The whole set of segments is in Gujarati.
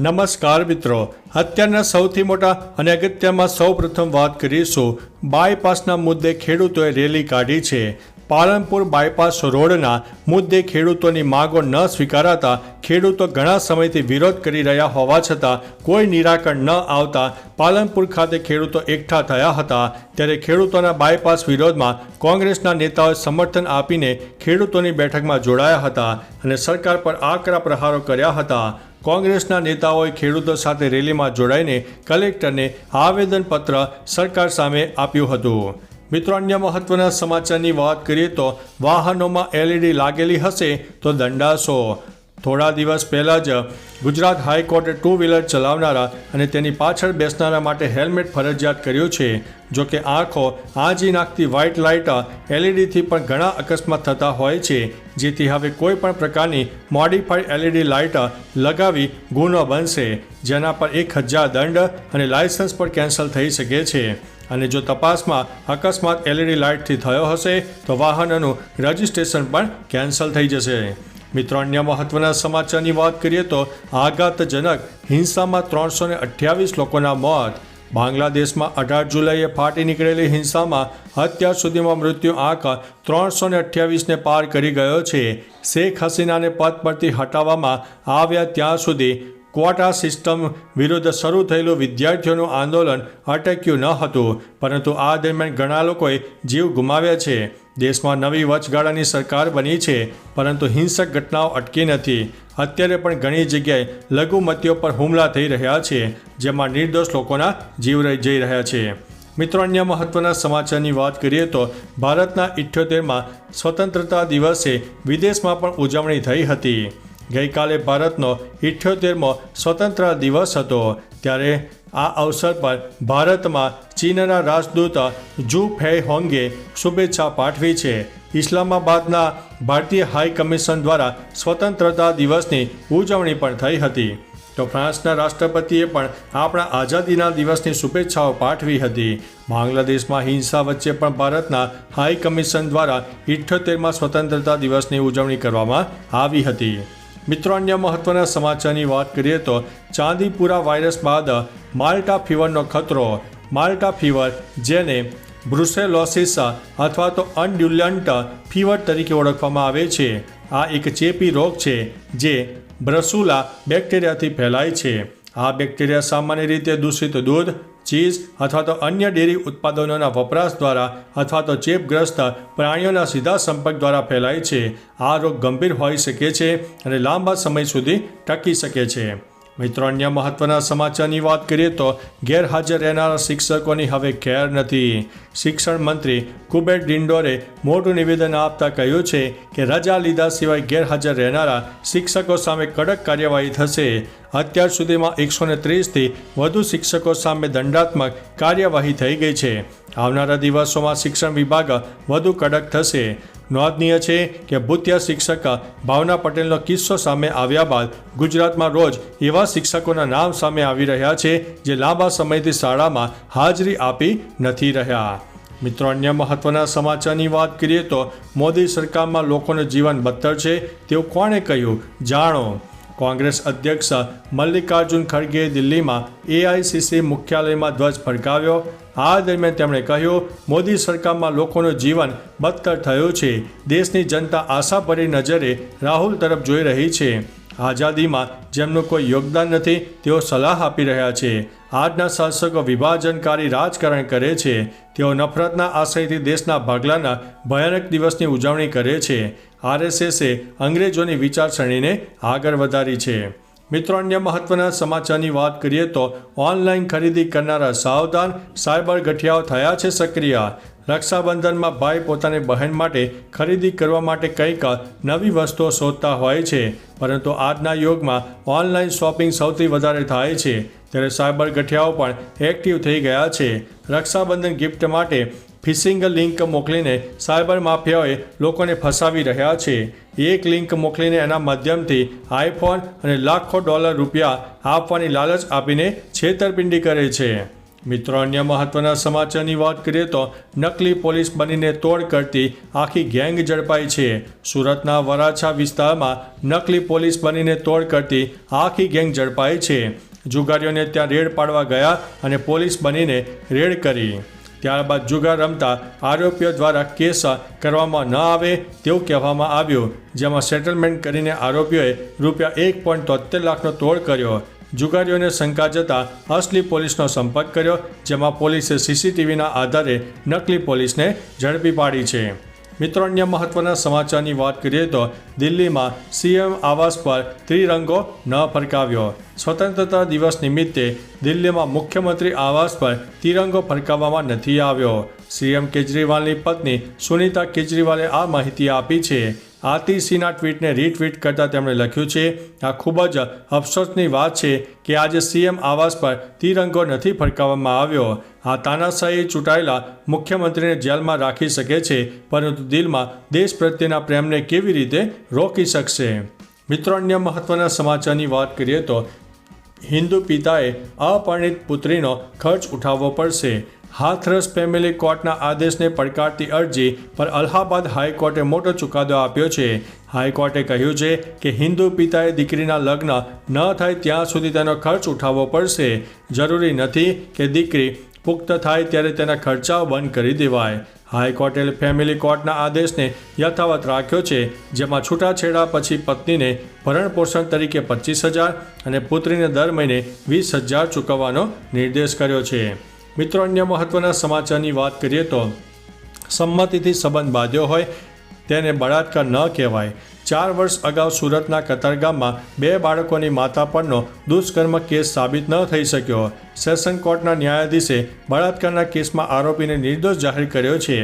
નમસ્કાર મિત્રો, અત્યારના સૌથી મોટા અને અગત્યમાં સૌપ્રથમ વાત કરીશું બાયપાસના મુદ્દે ખેડૂતોએ રેલી કાઢી છે. પાલનપુર બાયપાસ રોડના મુદ્દે ખેડૂતોની માંગો ન સ્વીકારાતા ખેડૂતો ઘણા સમયથી વિરોધ કરી રહ્યા હોવા છતાં કોઈ નિરાકરણ ન આવતા પાલનપુર ખાતે ખેડૂતો એકઠા થયા હતા. ત્યારે ખેડૂતોના બાયપાસ વિરોધમાં કોંગ્રેસના નેતાઓએ સમર્થન આપીને ખેડૂતોની બેઠકમાં જોડાયા હતા અને સરકાર પર આકરા પ્રહારો કર્યા હતા. કોંગ્રેસના નેતાઓએ ખેડૂતો સાથે રેલીમાં જોડાઈને કલેક્ટરને આવેદનપત્ર સરકાર સામે આપ્યું હતું. મિત્રો, અન્ય મહત્વના સમાચારની વાત કરીએ તો વાહનોમાં LED લાગેલી હશે તો દંડાશો. થોડા દિવસ પહેલાં જ ગુજરાત હાઈકોર્ટે 2 વ્હીલર ચલાવનારા અને તેની પાછળ બેસનારા માટે હેલ્મેટ ફરજિયાત કર્યું છે. જો કે આંખો આંજી નાખતી વ્હાઇટ લાઇટ LEDથી પણ ઘણા અકસ્માત થતા હોય છે, જેથી હવે કોઈ પણ પ્રકારની મોડિફાઈડ LED લાઇટ લગાવી ગુનો બનશે, જેના પર 1000 દંડ અને લાયસન્સ પણ કેન્સલ થઈ શકે છે. અને જો તપાસમાં અકસ્માત LED લાઇટથી થયો હશે તો વાહનનું રજિસ્ટ્રેશન પણ કેન્સલ થઈ જશે. મિત્રો, અન્ય મહત્વના સમાચારની વાત કરીએ તો આઘાતજનક હિંસામાં 328 લોકોના મોત. બાંગ્લાદેશમાં 18 જુલાઈએ ફાટી નીકળેલી હિંસામાં અત્યાર સુધીમાં મૃત્યુ આંક 328ને પાર કરી ગયો છે. શેખ હસીનાને પદ પરથી હટાવવામાં આવ્યા ત્યાં સુધી ક્વોટા સિસ્ટમ વિરુદ્ધ શરૂ થયેલું વિદ્યાર્થીઓનું આંદોલન અટક્યું ન હતું, પરંતુ આ દરમિયાન ઘણા લોકોએ જીવ ગુમાવ્યા છે. દેશમાં નવી વચગાળાની સરકાર બની છે, પરંતુ હિંસક ઘટનાઓ અટકી નથી. અત્યારે પણ ઘણી જગ્યાએ લઘુમતીઓ પર હુમલા થઈ રહ્યા છે, જેમાં નિર્દોષ લોકોના જીવ જઈ રહ્યા છે. મિત્રો, અન્ય મહત્વના સમાચારની વાત કરીએ તો ભારતના 78માં સ્વતંત્રતા દિવસે વિદેશમાં પણ ઉજવણી થઈ હતી. ગઈકાલે ભારતનો 78મો સ્વતંત્રતા દિવસ હતો. ત્યારે આ અવસર પર ભારતમાં ચીનના રાજદૂત જુ ફેઈ હોંગે શુભેચ્છા પાઠવી છે. ઇસ્લામાબાદના ભારતીય હાઈ કમિશન દ્વારા સ્વતંત્રતા દિવસની ઉજવણી પણ થઈ હતી. તો ફ્રાન્સના રાષ્ટ્રપતિએ પણ આપણા આઝાદીના દિવસની શુભેચ્છાઓ પાઠવી હતી. બાંગ્લાદેશમાં હિંસા વચ્ચે પણ ભારતના હાઈ કમિશન દ્વારા 78માં સ્વતંત્રતા દિવસની ઉજવણી કરવામાં આવી હતી. મિત્રો, અન્ય મહત્વના સમાચારની વાત કરીએ તો ચાંદીપુરા વાયરસ બાદ માલ્ટા ફીવરનો ખતરો. માલ્ટા ફીવર, જેને બ્રુસેલોસિસ અથવા તો અનડ્યુલન્ટ ફીવર તરીકે ઓળખવામાં આવે છે, આ એક ચેપી રોગ છે જે બ્રસુલા બેક્ટેરિયાથી ફેલાય છે. આ બેક્ટેરિયા સામાન્ય રીતે દૂષિત દૂધ, ચીઝ અથવા તો અન્ય ડેરી ઉત્પાદનોના વપરાશ દ્વારા અથવા તો ચેપગ્રસ્ત પ્રાણીઓના સીધા સંપર્ક દ્વારા ફેલાય છે. આ રોગ ગંભીર હોઈ શકે છે અને લાંબા સમય સુધી ટકી શકે છે. મિત્રો, અન્ય મહત્વના સમાચારની વાત કરીએ તો ગેરહાજર રહેનારા શિક્ષકોની હવે ખેર નથી. શિક્ષણ મંત્રી કુબેર ડિંડોરે મોટું નિવેદન આપતા કહ્યું છે કે રજા લીધા સિવાય ગેરહાજર રહેનારા શિક્ષકો સામે કડક કાર્યવાહી થશે. અત્યાર સુધીમાં 130થી વધુ શિક્ષકો સામે દંડાત્મક કાર્યવાહી થઈ ગઈ છે. આવનારા દિવસોમાં શિક્ષણ વિભાગ વધુ કડક થશે. નોંધનીય છે કે ભૂતિયા શિક્ષક ભાવના પટેલનો કિસ્સો સામે આવ્યા બાદ ગુજરાતમાં રોજ એવા શિક્ષકોના નામ સામે આવી રહ્યા છે જે લાંબા સમયથી શાળામાં હાજરી આપી નથી રહ્યા. મિત્રો, અન્ય મહત્વના સમાચારની વાત કરીએ તો મોદી સરકારમાં લોકોનું જીવન બદતર છે તેવું કોણે કહ્યું, જાણો. કોંગ્રેસ અધ્યક્ષ મલ્લિકાર્જુન ખડગેએ દિલ્હીમાં AICC મુખ્યાલયમાં ધ્વજ ફરકાવ્યો. આ દરમિયાન તેમણે કહ્યું, મોદી સરકારમાં લોકોનું જીવન બદતર થયું છે. દેશની જનતા આશાભરી નજરે રાહુલ તરફ જોઈ રહી છે. આઝાદીમાં જેમનું કોઈ યોગદાન નથી તેઓ સલાહ આપી રહ્યા છે. આજના શાસકો વિભાજનકારી રાજકારણ કરે છે. તેઓ નફરતના આશયથી દેશના ભાગલાના ભયાનક દિવસની ઉજવણી કરે છે. RSSએ અંગ્રેજોની વિચારસરણીને આગળ વધારી છે. મિત્રો, અન્ય મહત્વના સમાચારની વાત કરીએ તો ઓનલાઈન ખરીદી કરનારા સાવધાન, સાયબર ગઠિયાઓ થયા છે સક્રિય. રક્ષાબંધનમાં ભાઈ પોતાની બહેન માટે ખરીદી કરવા માટે કંઈક નવી વસ્તુઓ શોધતા હોય છે, પરંતુ આજના યુગમાં ઓનલાઈન શોપિંગ સૌથી વધારે થાય છે. ત્યારે સાયબર ગઠિયાઓ પણ એક્ટિવ થઈ ગયા છે. રક્ષાબંધન ગિફ્ટ માટે ફિશિંગ લિંક મોકલીને સાયબર માફિયાઓએ લોકોને ફસાવી રહ્યા છે. એક લિંક મોકલીને એના માધ્યમથી આઈફોન અને લાખો ડોલર રૂપિયા આપવાની લાલચ આપીને છેતરપિંડી કરે છે. મિત્રો, અન્ય મહત્વના સમાચારની વાત કરીએ તો નકલી પોલીસ બનીને તોડ કરતી આખી ગેંગ ઝડપાઈ છે. સુરતના વરાછા વિસ્તારમાં નકલી પોલીસ બનીને તોડ કરતી આખી ગેંગ ઝડપાઈ છે. જુગારીઓને ત્યાં રેડ પાડવા ગયા અને પોલીસ બનીને રેડ કરી. ત્યારબાદ જુગાર રમતા આરોપીઓ દ્વારા કેસ કરવામાં ન આવે તેવું કહેવામાં આવ્યું, જેમાં સેટલમેન્ટ કરીને આરોપીઓએ ₹1.73 લાખનો તોડ કર્યો. જુગારીઓને શંકા જતાં અસલી પોલીસનો સંપર્ક કર્યો, જેમાં પોલીસે સીસીટીવીના આધારે નકલી પોલીસને ઝડપી પાડી છે. મિત્રો, અન્ય મહત્વના સમાચારની વાત કરીએ તો દિલ્હીમાં સીએમ આવાસ પર ત્રિરંગો ન ફરકાવ્યો. સ્વતંત્રતા દિવસ નિમિત્તે દિલ્હીમાં મુખ્યમંત્રી આવાસ પર તિરંગો ફરકાવવામાં નથી આવ્યો. સીએમ કેજરીવાલની પત્ની સુનીતા કેજરીવાલે આ માહિતી આપી છે. આતિશીના ટ્વીટને રીટ્વીટ કરતાં તેમણે લખ્યું છે, આ ખૂબ જ અફસોસની વાત છે કે આજે સીએમ આવાસ પર તિરંગો નથી ફરકાવવામાં આવ્યો. આ તાનાશાહી ચૂંટાયેલા મુખ્યમંત્રીને જેલમાં રાખી શકે છે, પરંતુ દિલમાં દેશ પ્રત્યેના પ્રેમને કેવી રીતે રોકી શકશે. મિત્રો, અન્ય મહત્વના સમાચારની વાત કરીએ તો હિન્દુ પિતાએ અપરિણીત પુત્રીનો ખર્ચ ઉઠાવવો પડશે. હાથરસ ફેમિલી કોર્ટના આદેશને પડકારતી અરજી પર અલ્હાબાદ હાઈકોર્ટે મોટો ચુકાદો આપ્યો છે. હાઈકોર્ટે કહ્યું છે કે હિન્દુ પિતાએ દીકરીના લગ્ન ન થાય ત્યાં સુધી તેનો ખર્ચ ઉઠાવવો પડશે. જરૂરી નથી કે દીકરી પુખ્ત થાય ત્યારે તેના ખર્ચાઓ બંધ કરી દેવાય. હાઈકોર્ટે ફેમિલી કોર્ટના આદેશને યથાવત રાખ્યો છે, જેમાં છૂટાછેડા પછી પત્નીને ભરણપોષણ તરીકે 25,000 અને પુત્રીને દર મહિને 20,000 ચૂકવવાનો નિર્દેશ કર્યો છે. મિત્રો, અન્ય મહત્વના સમાચારની વાત કરીએ તો સંમતિથી સંબંધ બાંધ્યો હોય તેને બળાત્કાર ન કહેવાય. 4 વર્ષ અગાઉ સુરતના કતારગામમાં 2 બાળકોની માતા પરનો દુષ્કર્મ કેસ સાબિત ન થઈ શક્યો. સેશન કોર્ટના ન્યાયાધીશે બળાત્કારના કેસમાં આરોપીને નિર્દોષ જાહેર કર્યો છે.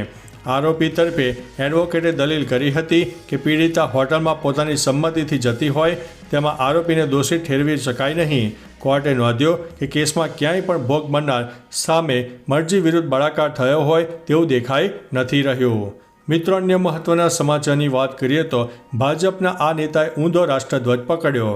આરોપી તરફે એડવોકેટે દલીલ કરી હતી કે પીડિતા હોટલમાં પોતાની સંમતિથી જતી હોય તેમાં આરોપીને દોષી ઠેરવી શકાય નહીં. કોર્ટે નોંધ્યો કે કેસમાં ક્યાંય પણ ભોગ બનનાર સામે મરજી વિરુદ્ધ બળાત્કાર થયો હોય તેવું દેખાઈ નથી રહ્યું. મિત્રો, અન્ય મહત્વના સમાચારની વાત કરીએ તો ભાજપના આ નેતાએ ઊંધો રાષ્ટ્રધ્વજ પકડ્યો.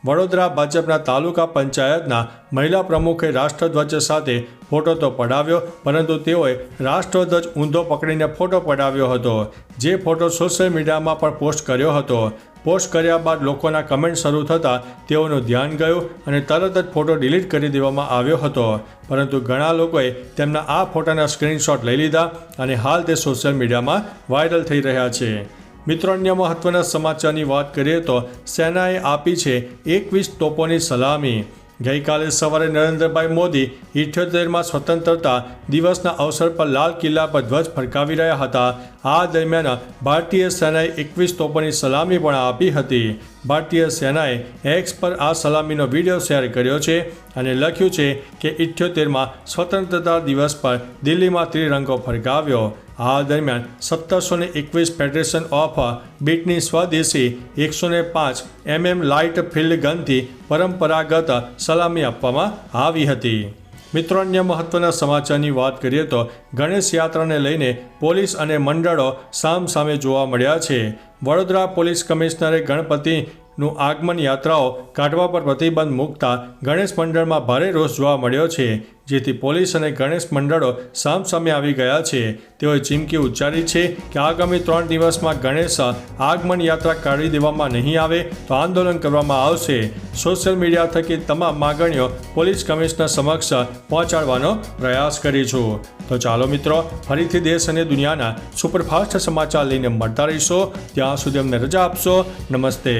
વડોદરા ભાજપના તાલુકા પંચાયતના મહિલા પ્રમુખે રાષ્ટ્રધ્વજ સાથે ફોટો તો પડાવ્યો, પરંતુ તેઓએ રાષ્ટ્રધ્વજ ઊંધો પકડીને ફોટો પડાવ્યો હતો, જે ફોટો સોશિયલ મીડિયામાં પણ પોસ્ટ કર્યો હતો. પોસ્ટ કર્યા બાદ લોકોના કમેન્ટ શરૂ થતાં તેઓનું ધ્યાન ગયું અને તરત જ ફોટો ડિલીટ કરી દેવામાં આવ્યો હતો. પરંતુ ઘણા લોકોએ તેમના આ ફોટાના સ્ક્રીનશોટ લઈ લીધા અને હાલ તે સોશિયલ મીડિયામાં વાયરલ થઈ રહ્યા છે. મિત્રો, અન્ય મહત્વના સમાચારની વાત કરીએ તો સેનાએ આપી છે 21 તોપોની સલામી. ગઈકાલે સવારે નરેન્દ્રભાઈ મોદી 78માં સ્વતંત્રતા દિવસના અવસર પર લાલ કિલ્લા પર ધ્વજ ફરકાવી રહ્યા હતા. આ દરમિયાન ભારતીય સેનાએ 21 તોપોની સલામી પણ આપી હતી. ભારતીય સેનાએ એક્સ પર આ સલામીનો વિડીયો શેર કર્યો છે અને લખ્યું છે કે 78માં સ્વતંત્રતા દિવસ પર દિલ્હીમાં ત્રિરંગો ફરકાવ્યો. આ દરમિયાન 1721 ફેડરેશન ઓફ બીટની સ્વદેશી 105 mm લાઇટ ફિલ્ડ ગનથી પરંપરાગત સલામી આપવામાં આવી હતી. મિત્રો, અન્ય મહત્વના સમાચારની વાત કરીએ તો ગણેશ યાત્રાને લઈને પોલીસ અને મંડળો સામસામે જોવા મળ્યા છે. વડોદરા પોલીસ કમિશનરે ગણપતિનું આગમન યાત્રાઓ કાઢવા પર પ્રતિબંધ મૂકતા ગણેશ મંડળમાં ભારે રોષ જોવા મળ્યો છે, જેથી પોલીસ અને ગણેશ મંડળો સામસામે આવી ગયા છે. તેઓએ ચીમકી ઉચ્ચારી છે કે આગામી 3 દિવસમાં ગણેશ આગમન યાત્રા કાઢી દેવામાં નહીં આવે તો આંદોલન કરવામાં આવશે. સોશિયલ મીડિયા થકી તમામ માગણીઓ પોલીસ કમિશનર સમક્ષ પહોંચાડવાનો પ્રયાસ કરીશું. તો ચાલો મિત્રો, ફરીથી દેશ અને દુનિયાના સુપરફાસ્ટ સમાચાર લઈને મળતા રહીશો. ત્યાં સુધી અમને રજા આપશો. નમસ્તે.